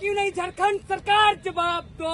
क्यों नहीं झारखंड सरकार, जवाब दो।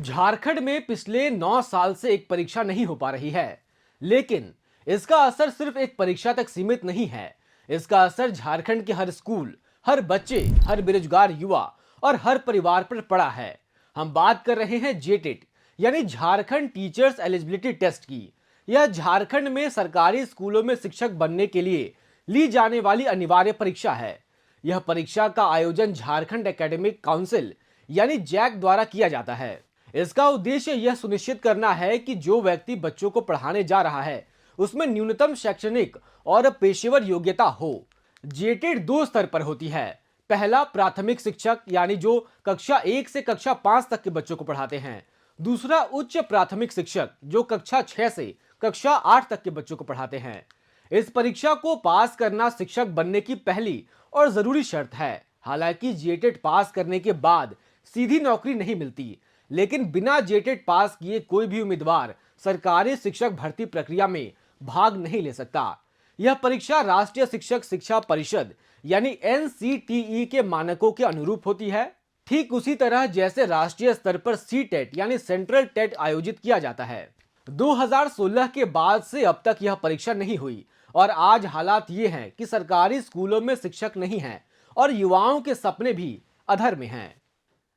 झारखंड में पिछले 9 साल से एक परीक्षा नहीं हो पा रही है, लेकिन इसका असर सिर्फ एक परीक्षा तक सीमित नहीं है। इसका असर झारखंड के हर स्कूल, हर बच्चे, हर बेरोजगार युवा और हर परिवार पर पड़ा है। हम बात कर रहे हैं जेटेट यानी झारखंड टीचर्स एलिजिबिलिटी टेस्ट की। यह झारखंड में सरकारी स्कूलों में शिक्षक बनने के लिए ली जाने वाली अनिवार्य परीक्षा है। यह परीक्षा का आयोजन झारखंड एकेडमिक काउंसिल यानी जैक द्वारा किया जाता है। इसका उद्देश्य यह सुनिश्चित करना है कि जो व्यक्ति बच्चों को पढ़ाने जा रहा है उसमें न्यूनतम शैक्षणिक और पेशेवर योग्यता हो। जेटेट 2 स्तर पर होती है। पहला प्राथमिक शिक्षक यानी जो कक्षा 1 से कक्षा 5 तक के बच्चों को पढ़ाते हैं। दूसरा उच्च प्राथमिक शिक्षक जो कक्षा 6 से कक्षा 8 तक के बच्चों को पढ़ाते हैं। इस परीक्षा को पास करना शिक्षक बनने की पहली और जरूरी शर्त है। हालांकि जेटेट पास करने के बाद सीधी नौकरी नहीं मिलती, लेकिन बिना जेटेट पास किए कोई भी उम्मीदवार सरकारी शिक्षक भर्ती प्रक्रिया में भाग नहीं ले सकता। यह परीक्षा राष्ट्रीय शिक्षक शिक्षा परिषद यानी एनसीटीई के मानकों के अनुरूप होती है, ठीक उसी तरह जैसे राष्ट्रीय स्तर पर सीटेट यानी सेंट्रल टेट आयोजित किया जाता है। 2016 के बाद से अब तक यह परीक्षा नहीं हुई और आज हालात ये हैं कि सरकारी स्कूलों में शिक्षक नहीं हैं और युवाओं के सपने भी अधर में हैं।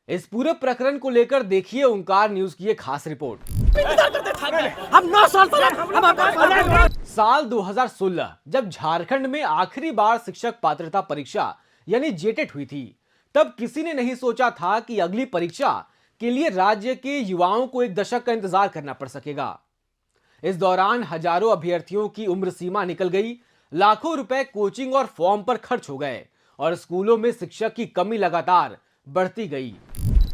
इस पूरे प्रकरण को लेकर देखिए ओंकार न्यूज की एक खास रिपोर्ट। हम 9 साल साल 2016 जब झारखंड में आखिरी बार शिक्षक पात्रता परीक्षा यानी जेटेट हुई थी, तब किसी ने नहीं सोचा था कि अगली परीक्षा के लिए राज्य के युवाओं को 1 दशक का इंतजार करना पड़ सकेगा। इस दौरान हजारों अभ्यर्थियों की उम्र सीमा निकल गई, लाखों रुपए कोचिंग और फॉर्म पर खर्च हो गए और स्कूलों में शिक्षक की कमी लगातार बढ़ती गई।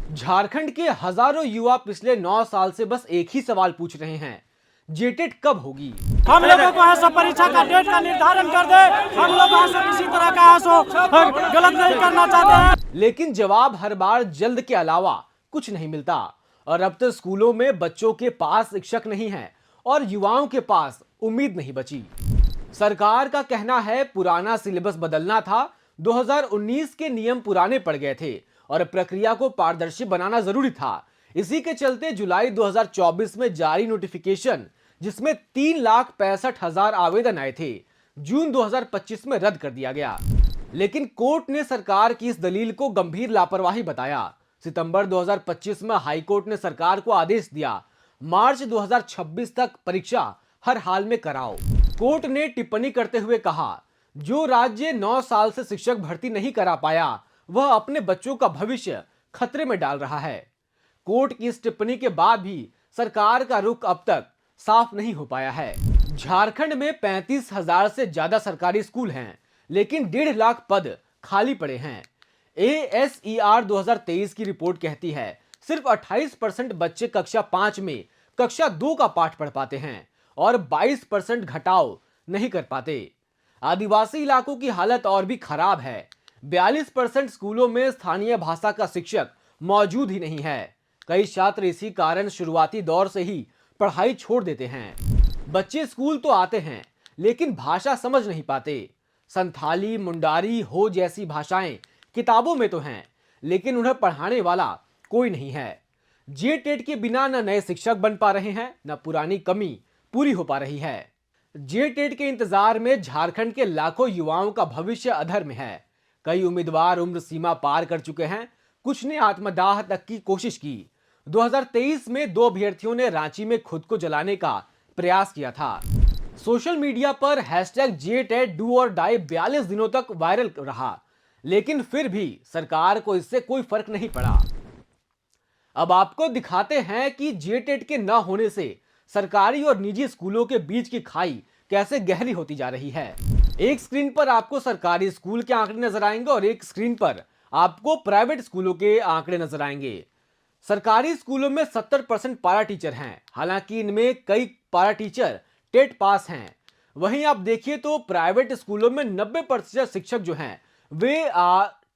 झारखंड के हजारों युवा पिछले 9 साल से बस एक ही सवाल पूछ रहे हैं, जेटेट कब होगी? हम लोगों को ऐसा परीक्षा का डेट का निर्धारण कर दे। हम लोग ऐसा किसी तरह का ऐसा गलत नहीं करना चाहते हैं। लेकिन जवाब हर बार जल्द के अलावा कुछ नहीं मिलता और अब तो स्कूलों में बच्चों के पास शिक्षक नहीं है और युवाओं के पास उम्मीद नहीं बची। सरकार का कहना है पुराना सिलेबस बदलना था, 2019 के नियम पुराने पड़ गए थे और प्रक्रिया को पारदर्शी बनाना जरूरी था। इसी के चलते जुलाई 2024 में जारी नोटिफिकेशन, जिसमें 3,65,000 आवेदन आए थे, जून 2025 में रद्द कर दिया गया। लेकिन कोर्ट ने सरकार की इस दलील को गंभीर लापरवाही बताया। सितंबर 2025 में हाईकोर्ट ने सरकार को आदेश दिया, मार्च 2026 तक परीक्षा हर हाल में कराओ। कोर्ट ने टिप्पणी करते हुए कहा, जो राज्य 9 साल से शिक्षक भर्ती नहीं करा पाया वह अपने बच्चों का भविष्य खतरे में डाल रहा है। कोर्ट की इस टिप्पणी के बाद भी सरकार का रुख अब तक साफ नहीं हो पाया है। झारखंड में 35,000 से ज्यादा सरकारी स्कूल हैं, लेकिन 1.5 लाख पद खाली पड़े हैं। ASER 2023 की रिपोर्ट कहती है सिर्फ 28% बच्चे कक्षा 5 में कक्षा 2 का पाठ पढ़ पाते हैं और 22% घटाव नहीं कर पाते। आदिवासी इलाकों की हालत और भी खराब है। 42% स्कूलों में स्थानीय भाषा का शिक्षक मौजूद ही नहीं है। कई छात्र इसी कारण शुरुआती दौर से ही पढ़ाई छोड़ देते हैं। बच्चे स्कूल तो आते हैं लेकिन भाषा समझ नहीं पाते। संथाली, मुंडारी, हो जैसी भाषाएं किताबों में तो हैं, लेकिन उन्हें पढ़ाने वाला कोई नहीं है। जेटेट के बिना न नए शिक्षक बन पा रहे हैं, न पुरानी कमी पूरी हो पा रही है। जेटेट के इंतजार में झारखंड के लाखों युवाओं का भविष्य अधर में है। कई उम्मीदवार उम्र सीमा पार कर चुके हैं, कुछ ने आत्मदाह तक की कोशिश की। 2023 में 2 अभ्यर्थियों ने रांची में खुद को जलाने का प्रयास किया था। सोशल मीडिया पर #जेटेट डू और डाई 42 दिनों तक वायरल रहा, लेकिन फिर भी सरकार को इससे कोई फर्क नहीं पड़ा। अब आपको दिखाते हैं कि जेटेट के न होने से सरकारी और निजी स्कूलों के बीच की खाई कैसे गहरी होती जा रही है। एक स्क्रीन पर आपको सरकारी स्कूल के आंकड़े नजर आएंगे और एक स्क्रीन पर आपको प्राइवेट स्कूलों के आंकड़े नजर आएंगे। सरकारी स्कूलों में 70% पारा टीचर हैं, हालांकि इनमें कई पारा टीचर टेट पास हैं। वहीं आप देखिए तो प्राइवेट स्कूलों में 90% शिक्षक जो हैं वे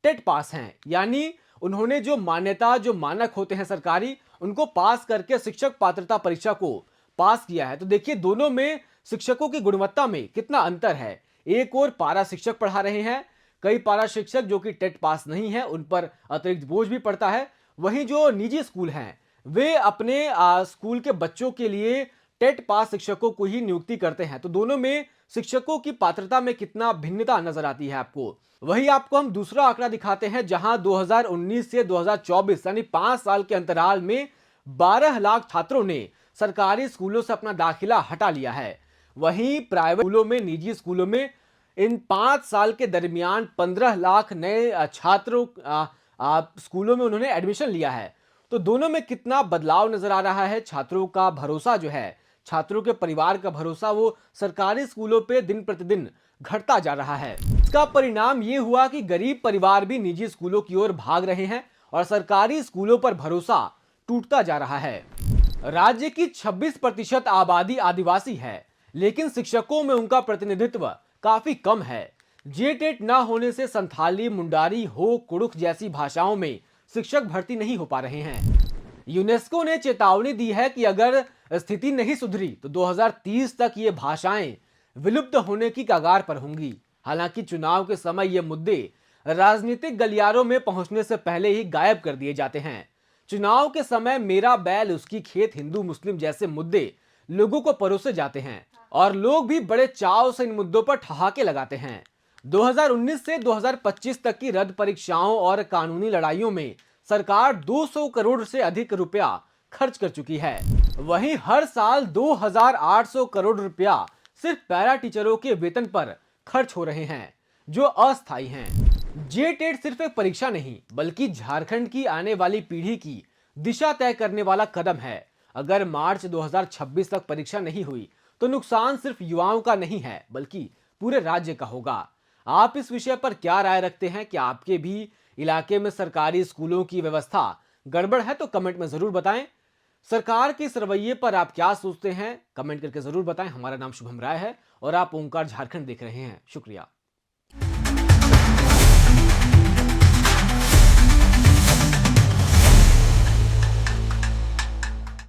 टेट पास हैं, यानी उन्होंने जो मान्यता, जो मानक होते हैं सरकारी, उनको पास करके शिक्षक पात्रता परीक्षा को पास किया है। तो देखिए दोनों में शिक्षकों की गुणवत्ता में कितना अंतर है। एक और पारा शिक्षक पढ़ा रहे हैं, कई पारा शिक्षक जो कि टेट पास नहीं है, उन पर अतिरिक्त बोझ भी पड़ता है। वहीं जो निजी स्कूल हैं वे अपने स्कूल के बच्चों के लिए टेट पास शिक्षकों को ही नियुक्ति करते हैं। तो दोनों में शिक्षकों की पात्रता में कितना भिन्नता नजर आती है आपको। वही आपको हम दूसरा आंकड़ा दिखाते हैं, जहां 2019 से 2024 यानी 5 साल के अंतराल में 12 लाख छात्रों ने सरकारी स्कूलों से अपना दाखिला हटा लिया है। वहीं प्राइवेट स्कूलों में, निजी स्कूलों में इन 5 साल के दरमियान 15 लाख नए छात्रों स्कूलों में उन्होंने एडमिशन लिया है। तो दोनों में कितना बदलाव नजर आ रहा है। छात्रों का भरोसा जो है, छात्रों के परिवार का भरोसा, वो सरकारी स्कूलों पे दिन प्रतिदिन घटता जा रहा है। इसका परिणाम ये हुआ कि गरीब परिवार भी निजी स्कूलों की ओर भाग रहे हैं और सरकारी स्कूलों पर भरोसा टूटता जा रहा है। राज्य की 26% आबादी आदिवासी है, लेकिन शिक्षकों में उनका प्रतिनिधित्व काफी कम है। जेटेट न होने से संथाली, मुंडारी, हो, कुड़ुख जैसी भाषाओं में शिक्षक भर्ती नहीं हो पा रहे हैं। यूनेस्को ने चेतावनी दी है कि अगर स्थिति नहीं सुधरी तो 2030 तक ये भाषाएं विलुप्त होने की कगार पर होंगी। हालांकि चुनाव के समय ये मुद्दे राजनीतिक गलियारों में पहुंचने से पहले ही गायब कर दिए जाते हैं। चुनाव के समय मेरा बैल उसकी खेत, हिंदू मुस्लिम जैसे मुद्दे लोगों को परोसे जाते हैं और लोग भी बड़े चाव से इन मुद्दों पर ठहाके लगाते हैं। 2019 से 2025 तक की रद्द परीक्षाओं और कानूनी लड़ाइयों में सरकार 200 करोड़ से अधिक रुपया खर्च कर चुकी है। वहीं हर साल 2800 करोड़ रुपया सिर्फ पैरा टीचरों के वेतन पर खर्च हो रहे हैं, जो अस्थायी हैं। जेटेट सिर्फ एक परीक्षा नहीं, बल्कि झारखंड की आने वाली पीढ़ी की दिशा तय करने वाला कदम है। अगर मार्च 2026 तक परीक्षा नहीं हुई तो नुकसान सिर्फ युवाओं का नहीं है, बल्कि पूरे राज्य का होगा। आप इस विषय पर क्या राय रखते हैं? क्या आपके भी इलाके में सरकारी स्कूलों की व्यवस्था गड़बड़ है? तो कमेंट में जरूर बताएं। सरकार के इस रवैये पर आप क्या सोचते हैं? कमेंट करके जरूर बताएं। हमारा नाम शुभम राय है और आप ओंकार झारखंड देख रहे हैं। शुक्रिया।